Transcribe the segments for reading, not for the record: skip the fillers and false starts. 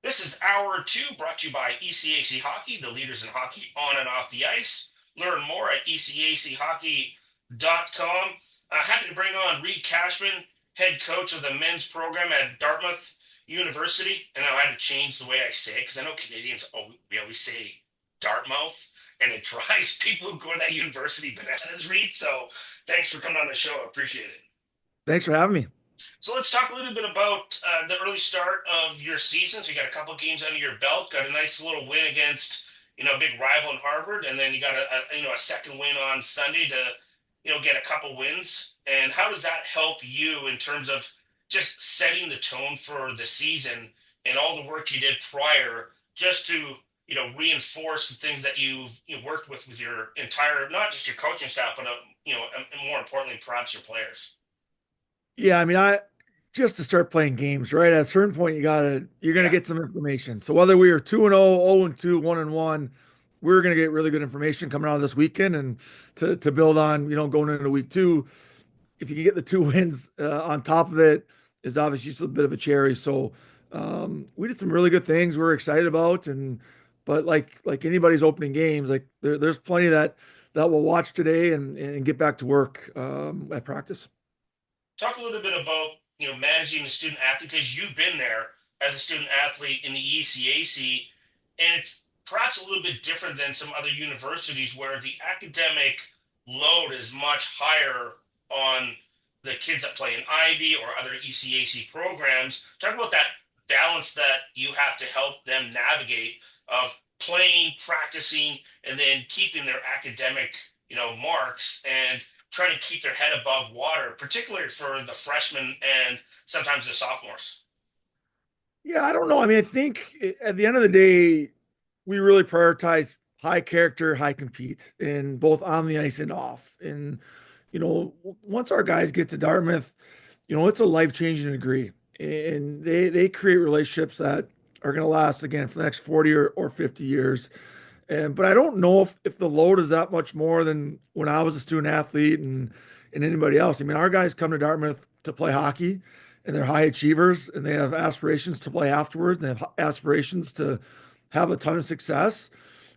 This is hour two brought to you by ECAC Hockey, the leaders in hockey on and off the ice. Learn more at ecachockey.com. Happy to bring on Reid Cashman, head coach of the men's program at Dartmouth University. And now I had to change the way I say it because I know Canadians, we always say Dartmouth, and it drives people who go to that university bananas, Reid. So thanks for coming on the show. I appreciate it. Thanks for having me. So let's talk a little bit about the early start of your season. So you got a couple of games under your belt, got a nice little win against a big rival in Harvard, and then you got a second win on Sunday to get a couple wins. And how does that help you in terms of just setting the tone for the season and all the work you did prior, just to reinforce the things that you've worked with your entire, not just your coaching staff, but and more importantly, perhaps your players. Yeah, I mean, I just to start playing games, right? At a certain point, you're gonna Yeah. get some information. So whether we are 2-0, 0-2, 1-1, we're gonna get really good information coming out of this weekend, and to build on, going into week two. If you can get the two wins on top of it, is obviously just a bit of a cherry. So we did some really good things we're excited about, and but like anybody's opening games, like there's plenty that we'll watch today and get back to work at practice. Talk a little bit about managing a student athlete because you've been there as a student athlete in the ECAC, and it's perhaps a little bit different than some other universities where the academic load is much higher on the kids that play in Ivy or other ECAC programs. Talk about that balance that you have to help them navigate of playing, practicing, and then keeping their academic marks and trying to keep their head above water, particularly for the freshmen and sometimes the sophomores. Yeah, I don't know. I mean, I think at the end of the day, we really prioritize high character, high compete, in both on the ice and off. And once our guys get to Dartmouth, it's a life-changing degree, and they create relationships that are going to last again for the next 40 or 50 years. And but I don't know if the load is that much more than when I was a student athlete and anybody else. I mean, our guys come to Dartmouth to play hockey, and they're high achievers, and they have aspirations to play afterwards, and they have aspirations to have a ton of success.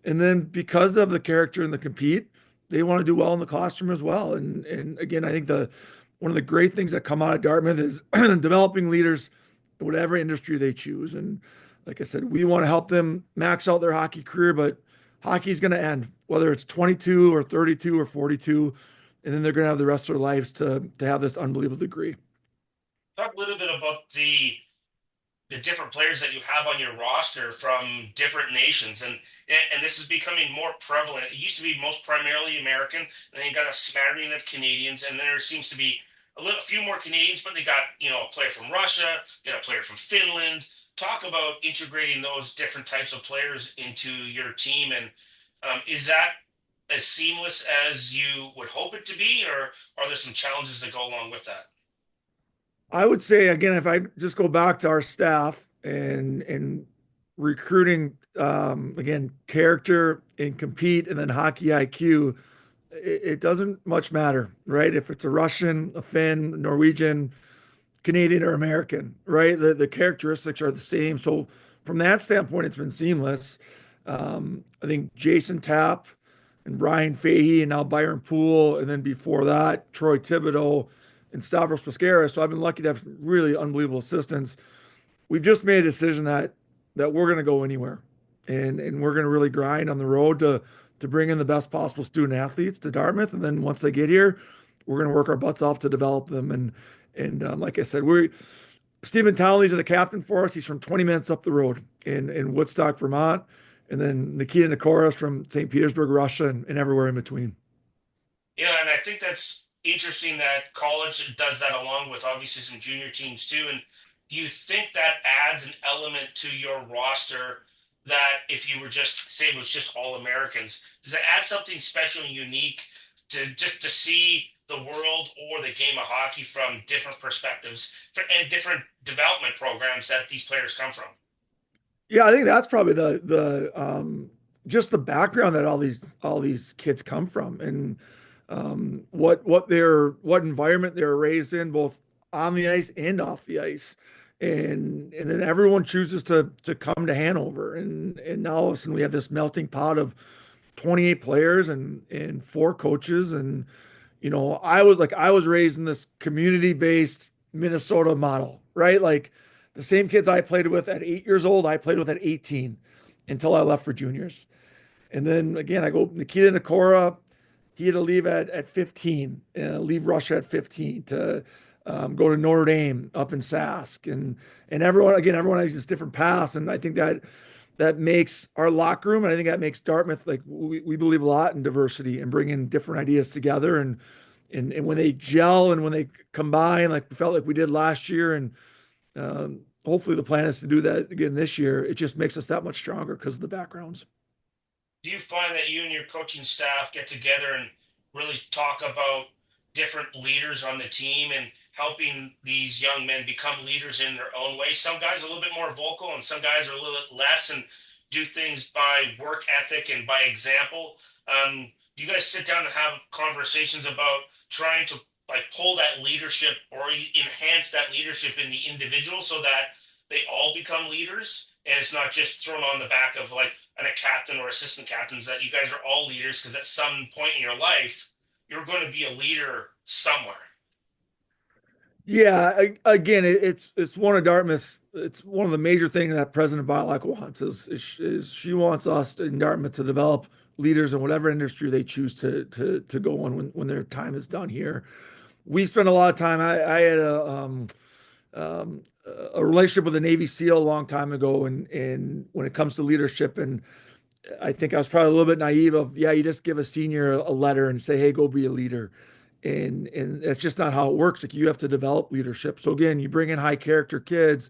And then because of the character and the compete, they want to do well in the classroom as well. And again, I think the one of the great things that come out of Dartmouth is developing leaders in whatever industry they choose. And like I said, we want to help them max out their hockey career, but hockey is going to end, whether it's 22 or 32 or 42, and then they're going to have the rest of their lives to have this unbelievable degree. Talk a little bit about the different players that you have on your roster from different nations, and this is becoming more prevalent. It used to be most primarily American, and then you got a smattering of Canadians, and then there seems to be a few more Canadians, but they got a player from Russia, you got a player from Finland. Talk about integrating those different types of players into your team, and is that as seamless as you would hope it to be, or are there some challenges that go along with that? I would say again, if I just go back to our staff and recruiting, again, character and compete, and then hockey IQ, it doesn't much matter, right? If it's a Russian, a Finn, Norwegian, Canadian, or American, right? The characteristics are the same. So from that standpoint, it's been seamless. I think Jason Tapp and Brian Fahey, and now Byron Poole, and then before that, Troy Thibodeau and Stavros Pescara. So I've been lucky to have really unbelievable assistants. We've just made a decision that we're going to go anywhere, and we're going to really grind on the road to bring in the best possible student athletes to Dartmouth. And then once they get here, we're going to work our butts off to develop them. And like I said, we're Stephen Townley's a captain for us. He's from 20 minutes up the road in Woodstock, Vermont. And then Nikita Nikoras from St. Petersburg, Russia, and everywhere in between. Yeah, and I think that's interesting that college does that along with obviously some junior teams too. And do you think that adds an element to your roster that if you were just say it was just all Americans, does it add something special and unique to just to see the world or the game of hockey from different perspectives and different development programs that these players come from? Yeah, I think that's probably the just the background that all these kids come from, and what environment they were raised in, both on the ice and off the ice. and then everyone chooses to come to Hanover, and now all of a sudden we have this melting pot of 28 players and four coaches. And I was raised in this community-based Minnesota model, right? Like the same kids I played with at 8 years old, I played with at 18 until I left for juniors. And then again, I go Nikita Nakora, he had to leave at 15, leave Russia at 15 to go to Notre Dame up in Sask. And everyone has this different paths. And I think that makes our locker room, and I think that makes Dartmouth, like we believe a lot in diversity and bringing different ideas together. And when they gel and when they combine, like we felt like we did last year, and hopefully the plan is to do that again this year, it just makes us that much stronger because of the backgrounds. Do you find that you and your coaching staff get together and really talk about different leaders on the team and helping these young men become leaders in their own way? Some guys are a little bit more vocal, and some guys are a little bit less, and do things by work ethic and by example. Do you guys sit down and have conversations about trying to like pull that leadership or enhance that leadership in the individual so that they all become leaders, and it's not just thrown on the back of like a captain or assistant captains, that you guys are all leaders because at some point in your life you're going to be a leader somewhere. Yeah, again, it's one of Dartmouth's. It's one of the major things that President Bialek wants is she wants us in Dartmouth to develop leaders in whatever industry they choose to go on when their time is done here. We spend a lot of time. I had um, a relationship with a Navy SEAL a long time ago, and when it comes to leadership, and I think I was probably a little bit naive of, yeah, you just give a senior a letter and say, hey, go be a leader. And that's just not how it works. Like you have to develop leadership. So again, you bring in high character kids,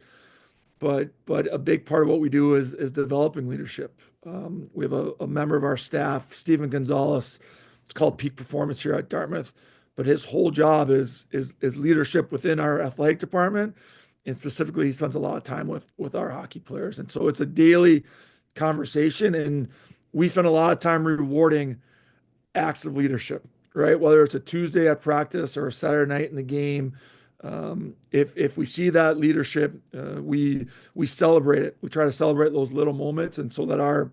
but a big part of what we do is developing leadership. We have a member of our staff, Stephen Gonzalez. It's called Peak Performance here at Dartmouth, but his whole job is leadership within our athletic department, and specifically, he spends a lot of time with our hockey players, and so it's a daily conversation, and we spend a lot of time rewarding acts of leadership, right? Whether it's a Tuesday at practice or a Saturday night in the game. If we see that leadership, we celebrate it. We try to celebrate those little moments, and so that our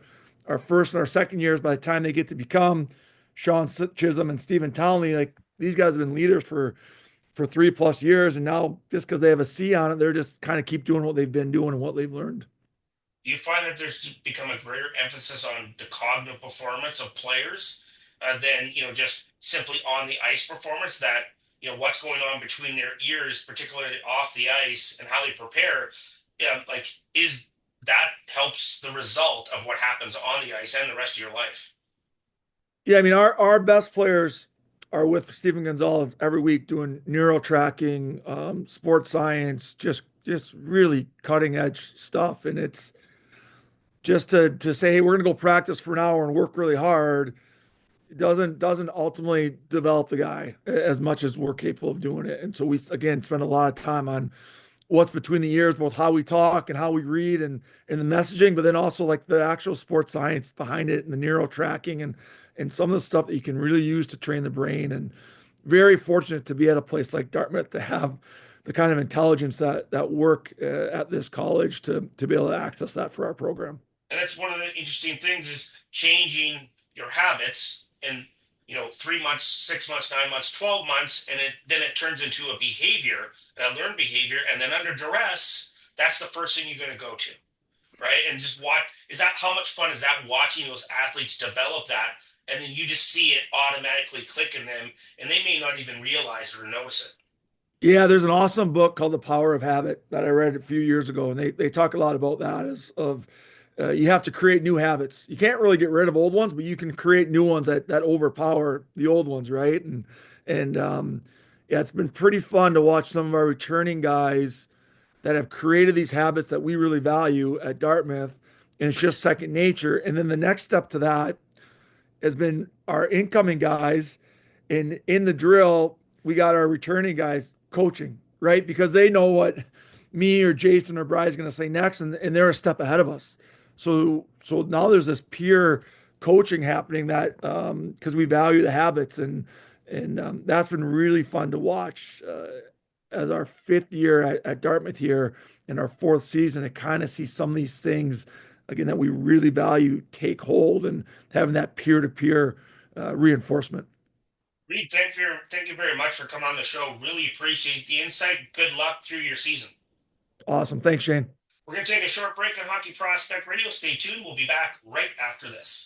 first and our second years, by the time they get to become Sean Chisholm and Stephen Townley, like these guys have been leaders for 3+ years, and now just because they have a C on it, they're just kind of keep doing what they've been doing and what they've learned. Do you find that there's become a greater emphasis on the cognitive performance of players than just simply on the ice performance? That what's going on between their ears, particularly off the ice, and how they prepare, like is that helps the result of what happens on the ice and the rest of your life. Yeah, I mean, our best players are with Stephen Gonzalez every week doing neural tracking, sports science, just really cutting edge stuff. And it's just to say, hey, we're gonna go practice for an hour and work really hard, doesn't ultimately develop the guy as much as we're capable of doing it. And so we again spend a lot of time on what's between the ears, both how we talk and how we read and the messaging, but then also like the actual sports science behind it and the neural tracking and some of the stuff that you can really use to train the brain. And very fortunate to be at a place like Dartmouth to have the kind of intelligence that work at this college to be able to access that for our program. And that's one of the interesting things is changing your habits in 3 months, 6 months, 9 months, 12 months, and then it turns into a behavior, and a learned behavior, and then under duress, that's the first thing you're going to go to, right? And just watch. Is that how much fun is that watching those athletes develop that, and then you just see it automatically click in them, and they may not even realize it or notice it. Yeah, there's an awesome book called The Power of Habit that I read a few years ago, and they talk a lot about that as of you have to create new habits. You can't really get rid of old ones, but you can create new ones that overpower the old ones, right? And yeah, it's been pretty fun to watch some of our returning guys that have created these habits that we really value at Dartmouth, and it's just second nature. And then the next step to that has been our incoming guys. And in the drill, we got our returning guys coaching, right? Because they know what me or Jason or Bry's going to say next, and they're a step ahead of us. So now there's this peer coaching happening that because we value the habits, and that's been really fun to watch. as our fifth year at Dartmouth here in our fourth season, to kind of see some of these things again that we really value take hold and having that peer-to-peer reinforcement. Reed, thank you very much for coming on the show. Really appreciate the insight. Good luck through your season. Awesome. Thanks, Shane. We're going to take a short break on Hockey Prospect Radio. Stay tuned. We'll be back right after this.